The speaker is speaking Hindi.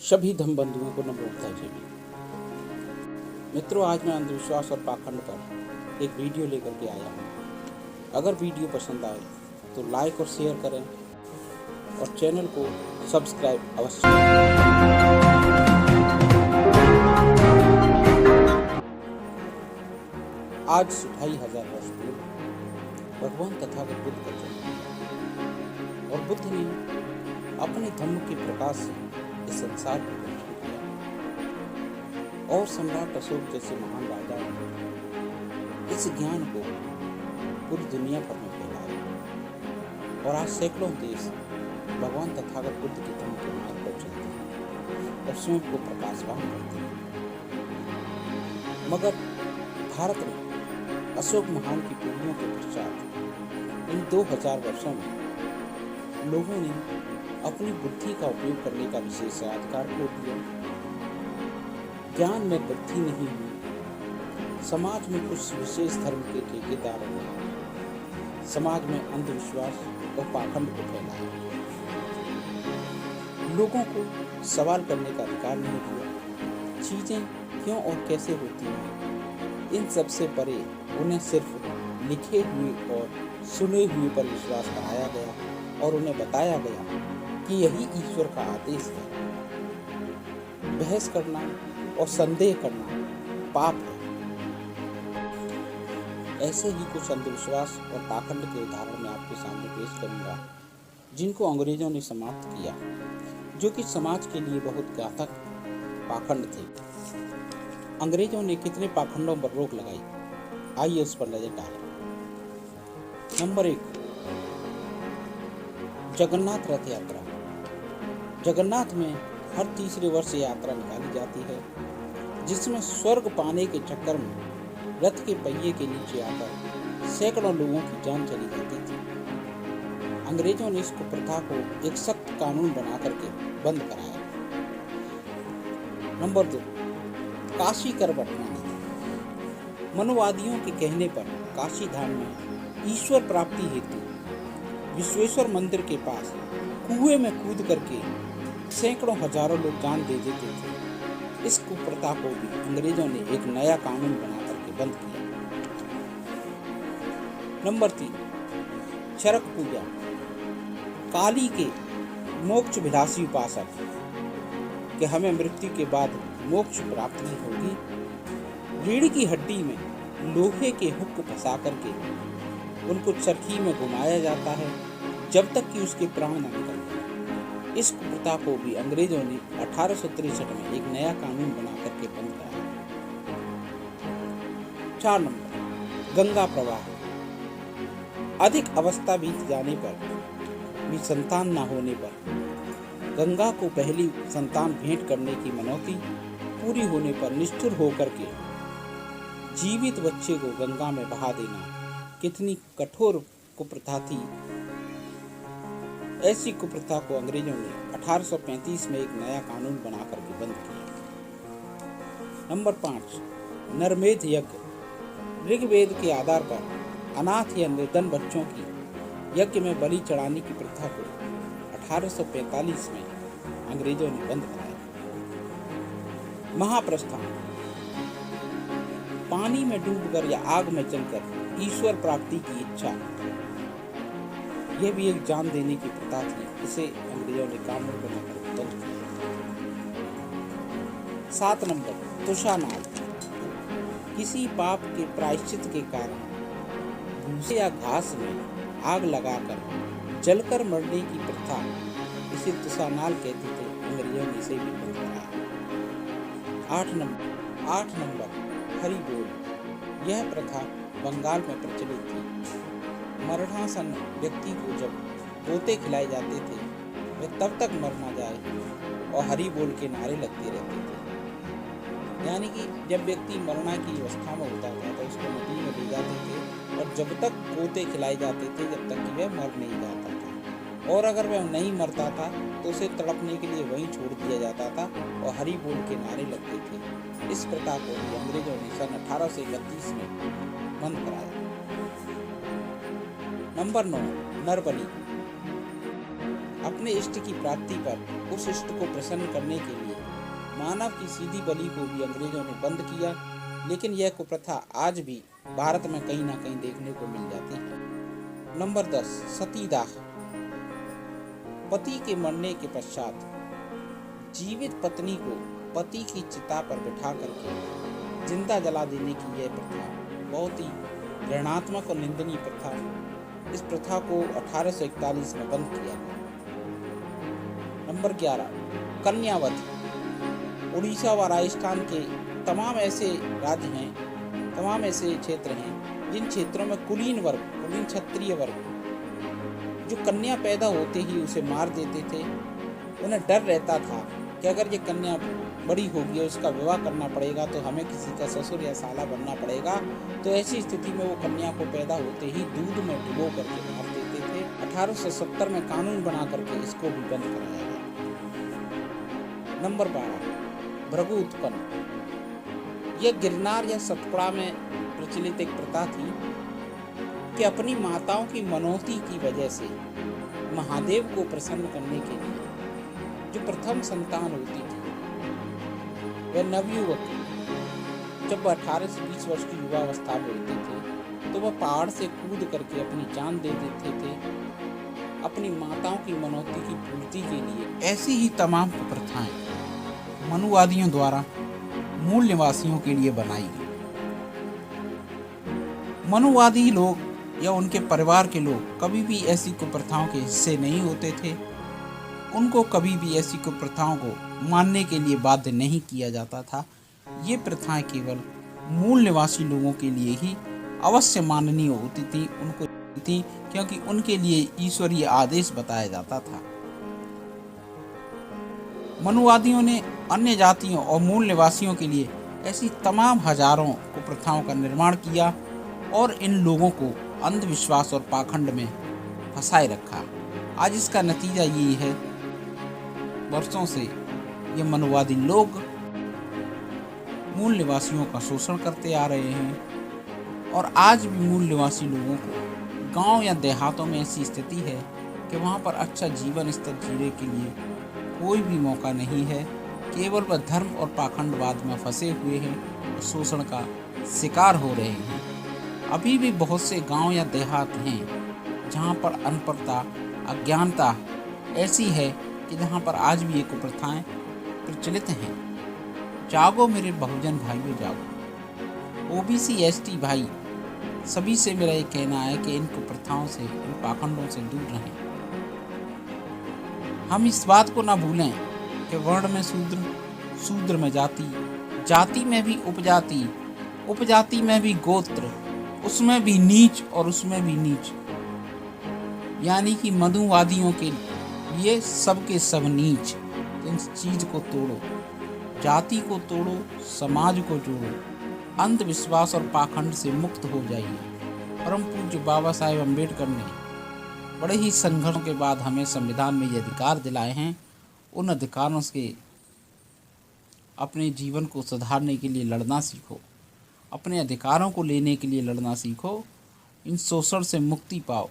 सभी धर्म बंधुओं को नमोक्ता जय। मित्रों, आज मैं अंधविश्वास और पाखंड पर एक वीडियो लेकर के आया हूँ। अगर वीडियो पसंद आए तो लाइक और शेयर करें और चैनल को सब्सक्राइब अवश्य करें। आज 2500 वर्ष पूर्व भगवान तथागत बुद्ध का जन्म हुआ और बुद्ध ने अपने धम्म के प्रकाश से इस संसार को रोशन किया और सम्राट अशोक जैसे महान राजाओं ने इस ज्ञान को पूरी दुनिया भर में फैलाया और आज सैकड़ों देश भगवान तथागत बुद्ध के धम्म के मार्ग पर चलते हैं और स्वयं को प्रकाशवान करते हैं। मगर भारत में अशोक महान की पीढ़ियों के पश्चात इन 2000 वर्षों में लोगों ने अपनी बुद्धि का उपयोग करने का विशेषाधिकार खो दिया। ज्ञान में वृद्धि नहीं हुई। समाज में कुछ विशेष धर्म के ठेकेदारों ने समाज में अंधविश्वास और पाखंड को फैलाया। लोगों को सवाल करने का अधिकार नहीं दिया। चीजें क्यों और कैसे होती हैं, इन सबसे परे उन्हें सिर्फ लिखे हुए और सुने हुए पर विश्वास कराया गया और उन्हें बताया गया कि यही ईश्वर का आदेश है। बहस करना और संदेह करना पाप है। ऐसे ही कुछ अंधविश्वास और पाखंड के उदाहरण मैं आपके सामने पेश करूंगा, जिनको अंग्रेजों ने समाप्त किया, जो कि समाज के लिए बहुत घातक पाखंड थे। अंग्रेजों ने कितने पाखंडों पर रोक लगाई, आइए उस पर नजर डालें। नंबर 1, जगन्नाथ रथ यात्रा। जगन्नाथ में हर तीसरे वर्ष यात्रा निकाली जाती है, जिसमें स्वर्ग पाने के चक्कर में रथ के पहिए के नीचे आकर सैकड़ों लोगों की जान चली जाती थी। अंग्रेजों ने इस कुप्रथा को एक सख्त कानून बना करके बंद कराया। नंबर 2, काशी कर बटना। मनुवादियों के कहने पर काशी धाम में ईश्वर प्राप्ति हेतु विश्वेश्वर मंदिर के पास कुएं में कूद करके सैकड़ों हजारों लोग जान दे देते थे। इस कुप्रथा को भी अंग्रेजों ने एक नया कानून बना करके बंद किया। नंबर 3, चरक पूजा। काली के मोक्ष विलासी उपासक कि हमें मृत्यु के बाद मोक्ष प्राप्ति होगी, रीढ़ की हड्डी में लोहे के हुक फंसा करके उनको चरखी में घुमाया जाता है जब तक कि उसके प्राण न निकल जाए। इस कुप्रथा को भी अंग्रेजों ने 1863 में एक नया कानून बना करके बंद कराया। 4 नंबर, गंगा प्रवाह। अधिक अवस्था बीत जाने पर भी संतान न होने पर गंगा को पहली संतान भेंट करने की मनौती पूरी होने पर निष्ठुर होकर के जीवित बच्चे को गंगा में बहा देना कितनी कठोर कुप्रथा थी। ऐसी कुप्रथा को अंग्रेजों ने 1835 में एक नया कानून बना करके बंद किया। नंबर 5, नरमेध यज्ञ। ऋग्वेद के आधार पर अनाथ या निर्धन बच्चों की यज्ञ में बलि चढ़ाने की प्रथा को 1845 में अंग्रेजों ने बंद कराया। महाप्रस्थान। पानी में डूबकर या आग में जलकर ईश्वर प्राप्ति की इच्छा, यह भी एक जान देने की प्रथा थी। इसे अंग्रेजों ने कानून बनाकर बंद किया। 7 नंबर, तुषानाद। किसी पाप के प्रायश्चित के कारण भूसे या घास में आग लगाकर जलकर मरने की प्रथा, इसे तुषानाल कहते थे। अंग्रेजों ने इसे भी बंद कराया। 8 नंबर, हरि बोल। यह प्रथा बंगाल में प्रचलित थी। मरणासन व्यक्ति को जब गोते खिलाए जाते थे, वे तब तक मर ना जाए और हरि बोल के नारे लगते रहते थे। यानी कि जब व्यक्ति मरना की अवस्था में होता था तो उसको नदी में ले जाते थे और जब तक गोते खिलाए जाते थे जब तक कि वह मर नहीं जाता था, और अगर वह नहीं मरता था तो उसे तड़पने के लिए वहीं छोड़ दिया जाता था और हरि बोल के नारे लगते थे। इस प्रथा को भी अंग्रेजों ने सन 1831 में बंद कराया। नंबर 9, नरबलि। अपने इष्ट की प्राप्ति पर उस इष्ट को प्रसन्न करने के लिए मानव की सीधी बलि को भी अंग्रेजों ने बंद किया, लेकिन यह कुप्रथा आज भी भारत में कहीं ना कहीं देखने को मिल जाती है। नंबर 10, सतीदाह। पति के मरने के पश्चात जीवित पत्नी को पति की चिता पर बिठा करके जिंदा जला देने की यह प्रथा बहुत ही घृणात्मक और निंदनीय प्रथा। इस प्रथा को 1841 में बंद किया गया। नंबर 11, कन्यावध। उड़ीसा व राजस्थान के तमाम ऐसे राज्य हैं, तमाम ऐसे क्षेत्र हैं जिन क्षेत्रों में कुलीन क्षत्रिय वर्ग जो कन्या पैदा होते ही उसे मार देते थे। उन्हें डर रहता था कि अगर ये कन्या बड़ी होगी और उसका विवाह करना पड़ेगा तो हमें किसी का ससुर या साला बनना पड़ेगा। तो ऐसी स्थिति में वो कन्या को पैदा होते ही दूध में डुबो करके मार देते थे। 1870 में कानून बना करके इसको भी बंद कराया गया। नंबर 12, भृगु उत्पन्न। यह गिरनार या सतपुड़ा में प्रचलित एक प्रथा थी कि अपनी माताओं की मनौती की वजह से महादेव को प्रसन्न करने के लिए जो प्रथम संतान होती थी वह नवयुवक जब 18 से 20 वर्ष की युवावस्था में होते थे तो वह पहाड़ से कूद करके अपनी जान दे देते थे अपनी माताओं की मनौती की पूर्ति के लिए। ऐसी ही तमाम प्रथाएं मनुवादियों द्वारा मूल निवासियों के लिए बनाई गई। मनुवादी लोग या उनके परिवार के लोग कभी भी ऐसी कुप्रथाओं के हिस्से नहीं होते थे। उनको कभी भी ऐसी कुप्रथाओं को मानने के लिए बाध्य नहीं किया जाता था। ये प्रथाएं केवल मूल निवासी लोगों के लिए ही अवश्य माननीय होती थी, उनको थी क्योंकि उनके लिए ईश्वरीय आदेश बताया जाता था। मनुवादियों ने अन्य जातियों और मूल निवासियों के लिए ऐसी तमाम हजारों कुप्रथाओं का निर्माण किया और इन लोगों को अंधविश्वास और पाखंड में फंसाए रखा। आज इसका नतीजा यही है, वर्षों से ये मनुवादी लोग मूल निवासियों का शोषण करते आ रहे हैं और आज भी मूल निवासी लोगों को गांव या देहातों में ऐसी स्थिति है कि वहां पर अच्छा जीवन स्तर जीने के लिए कोई भी मौका नहीं है। केवल वह धर्म और पाखंडवाद में फंसे हुए हैं और शोषण का शिकार हो रहे हैं। अभी भी बहुत से गांव या देहात हैं जहां पर अनपढ़ता, अज्ञानता ऐसी है कि जहां पर आज भी ये कुप्रथाएं प्रचलित हैं। जागो मेरे बहुजन भाइयों जागो। ओबीसी एसटी भाई सभी से मेरा ये कहना है कि इन कुप्रथाओं से, इन पाखंडों से दूर रहें। हम इस बात को ना भूलें कि वर्ण में शूद्र, शूद्र में जाति, जाति में भी उपजाति, उपजाति में भी गोत्र, उसमें भी नीच और उसमें भी नीच, यानी कि मनुवादियों के लिए सबके सब नीच। इस चीज को तोड़ो, जाति को तोड़ो, समाज को जोड़ो, अंधविश्वास और पाखंड से मुक्त हो जाइए। परम पूज्य बाबा साहेब अम्बेडकर ने बड़े ही संघर्ष के बाद हमें संविधान में ये अधिकार दिलाए हैं। उन अधिकारों से अपने जीवन को सुधारने के लिए लड़ना सीखो, अपने अधिकारों को लेने के लिए लड़ना सीखो, इन शोषण से मुक्ति पाओ।